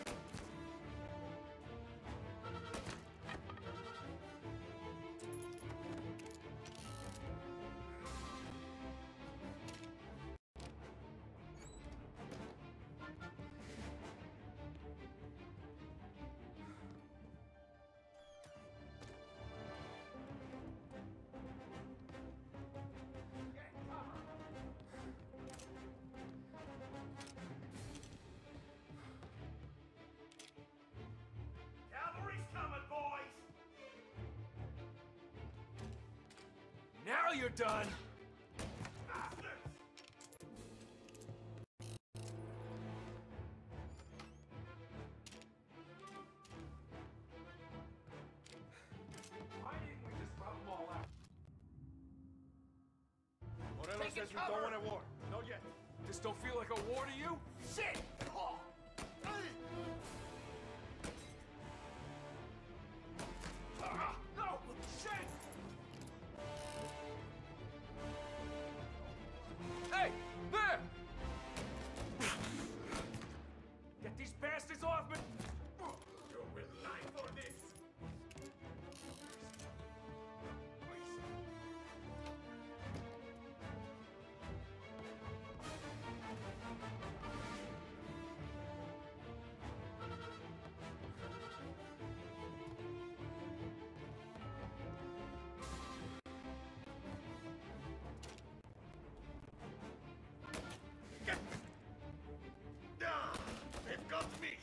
Now you're done! Bastards! Why didn't we just rub them all out? Morello says we don't want a war. Not yet. This don't feel like a war to you? Shit! Oh. No! Shit! Hey! There! Get these bastards off me! You will die for this! They've got me!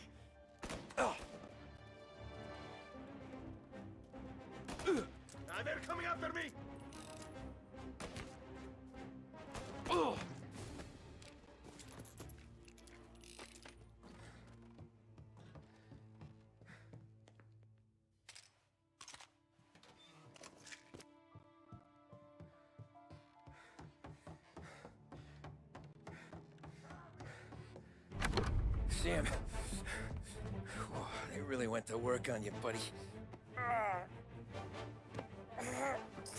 They're coming after me! Sam. They really went to work on you, buddy.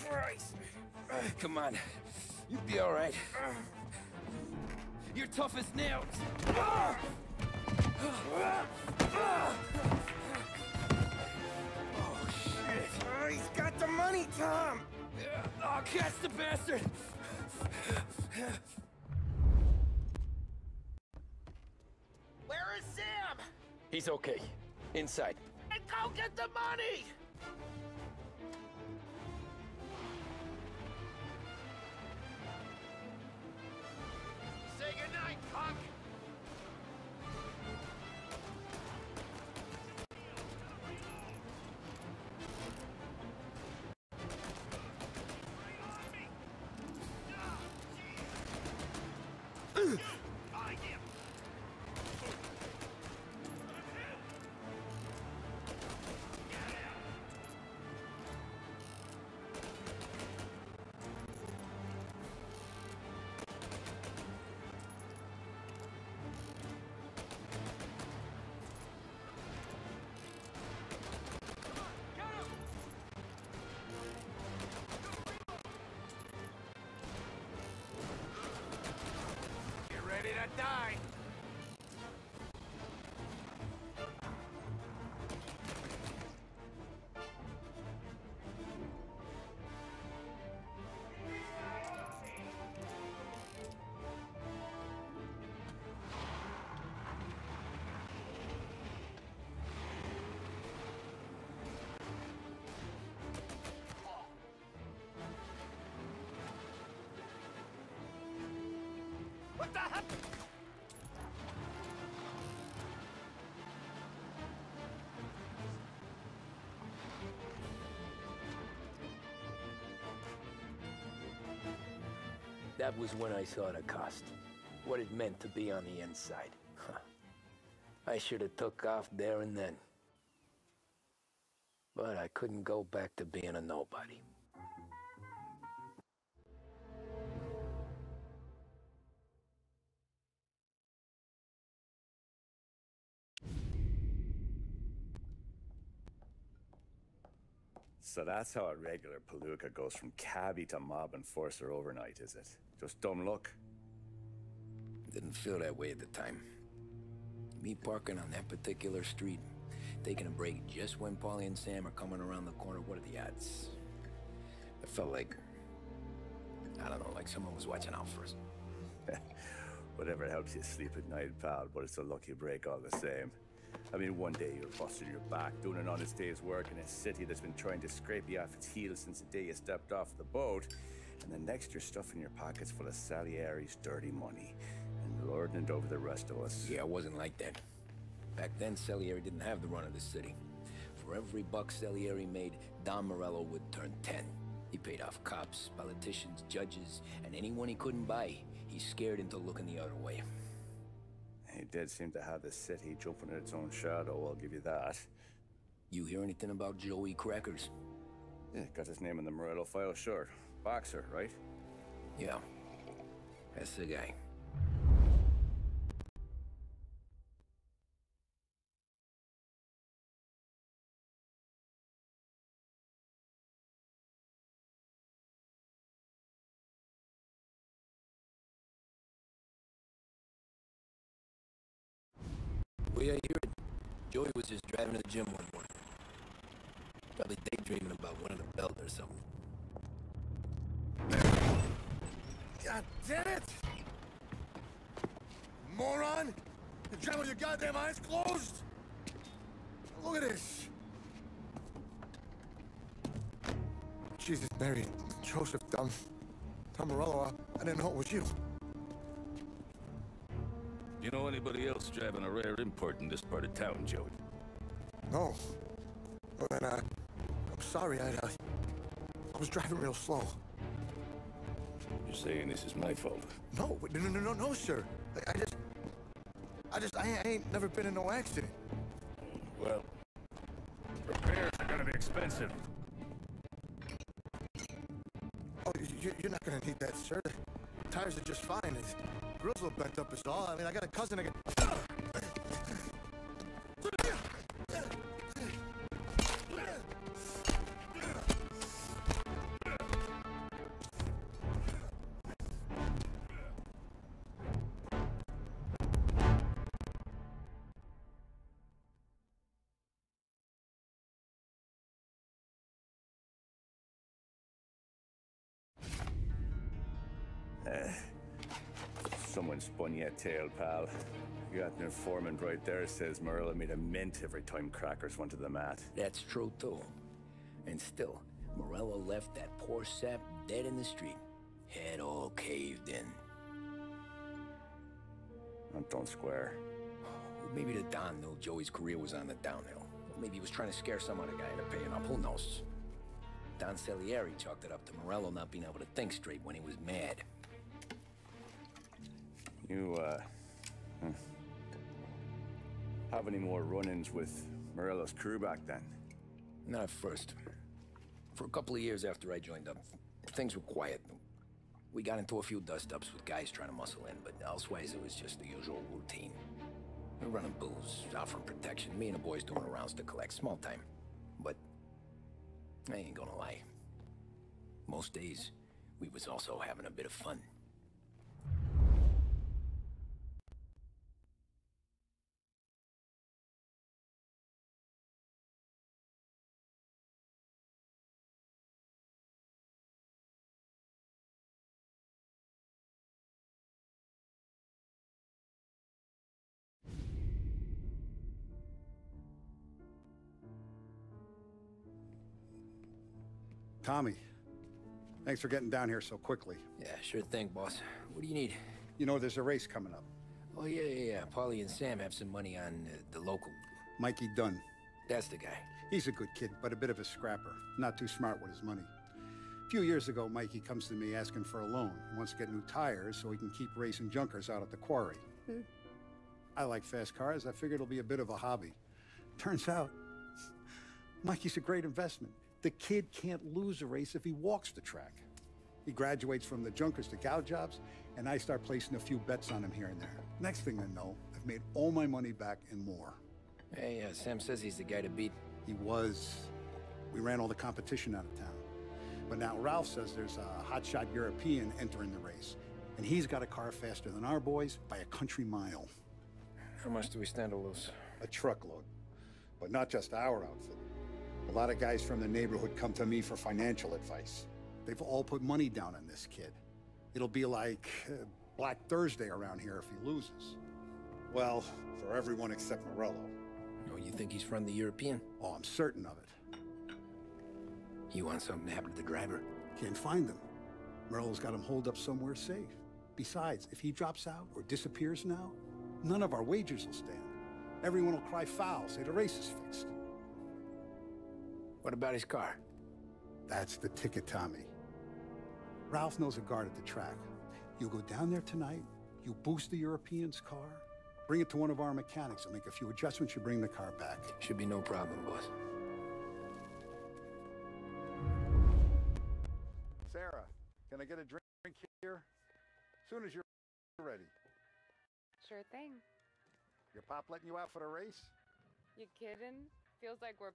Christ. Come on. You'll be all right. You're tough as nails. Oh, shit. He's got the money, Tom! Oh, catch the bastard! Where is Sam? He's okay. Inside. And go get the money! Say goodnight, punk! Ready to die! What the heck? That was when I saw the cost. What it meant to be on the inside. Huh. I should have took off there and then. But I couldn't go back to being a nobody. So that's how a regular palooka goes from cabbie to mob enforcer overnight, is it? Just dumb luck? Didn't feel that way at the time. Me parking on that particular street, taking a break just when Paulie and Sam are coming around the corner, what are the odds? I felt like, I don't know, like someone was watching out for us. Whatever helps you sleep at night, pal, but it's a lucky break all the same. I mean, one day you're busting your back, doing an honest day's work in a city that's been trying to scrape you off its heels since the day you stepped off the boat, and the next you're stuffing your pockets full of Salieri's dirty money and lording it over the rest of us. Yeah, it wasn't like that. Back then, Salieri didn't have the run of the city. For every buck Salieri made, Don Morello would turn 10. He paid off cops, politicians, judges, and anyone he couldn't buy, he scared into looking the other way. He did seem to have the city jumping at its own shadow, I'll give you that. You hear anything about Joey Crackers? Yeah, got his name in the Morello file, sure. Boxer, right? Yeah, that's the guy. Well, yeah, I hear it. Joey was just driving to the gym one morning. Probably daydreaming about winning a belt or something. God damn it! Moron! You're driving with your goddamn eyes closed? Look at this! Jesus, Mary, Joseph, Tom Morello, I didn't know it was you. You know anybody else driving a rare import in this part of town, Joey? No. Well, then, I'm sorry, I was driving real slow. You're saying this is my fault? No, no, sir. I ain't never been in no accident. Well, repairs are gonna be expensive. Oh, you're not gonna need that, sir. The tires are just fine. The grill's a little bent up is all. I mean, I got a cousin that can... Someone spun you a tale, pal. You got an informant right there says Morello made a mint every time Crackers went to the mat. That's true, too. And still, Morello left that poor sap dead in the street. Head all caved in. Don't square. Maybe the Don knew Joey's career was on the downhill. Maybe he was trying to scare some other guy into paying up. Who knows? Don Salieri chalked it up to Morello not being able to think straight when he was mad. You, have any more run-ins with Morello's crew back then? Not at first. For a couple of years after I joined up, things were quiet. We got into a few dust-ups with guys trying to muscle in, but elsewise it was just the usual routine. We were running booze, offering protection, me and the boys doing rounds to collect, small time. But I ain't gonna lie. Most days, we was also having a bit of fun. Tommy, thanks for getting down here so quickly. Yeah, sure thing, boss. What do you need? You know, there's a race coming up. Oh, yeah. Paulie and Sam have some money on the local. Mikey Dunn. That's the guy. He's a good kid, but a bit of a scrapper. Not too smart with his money. A few years ago, Mikey comes to me asking for a loan. He wants to get new tires so he can keep racing junkers out at the quarry. I like fast cars. I figured it'll be a bit of a hobby. Turns out, Mikey's a great investment. The kid can't lose a race if he walks the track. He graduates from the junkers to gal jobs, and I start placing a few bets on him here and there. Next thing I know, I've made all my money back and more. Hey, Sam says he's the guy to beat. He was. We ran all the competition out of town. But now Ralph says there's a hotshot European entering the race, and he's got a car faster than our boys by a country mile. How much do we stand to lose? A truckload. But not just our outfit. A lot of guys from the neighborhood come to me for financial advice. They've all put money down on this kid. It'll be like Black Thursday around here if he loses. Well, for everyone except Morello. Oh, you think he's from the European? Oh, I'm certain of it. You want something to happen to the driver? Can't find him. Morello's got him holed up somewhere safe. Besides, if he drops out or disappears now, none of our wagers will stand. Everyone will cry foul, say the race is fixed. What about his car? That's the ticket, Tommy. Ralph knows a guard at the track. You go down there tonight, you boost the European's car, bring it to one of our mechanics, and make a few adjustments, you bring the car back. Should be no problem, boss. Sarah, can I get a drink here? Soon as you're ready. Sure thing. Your pop letting you out for the race? You kidding? Feels like we're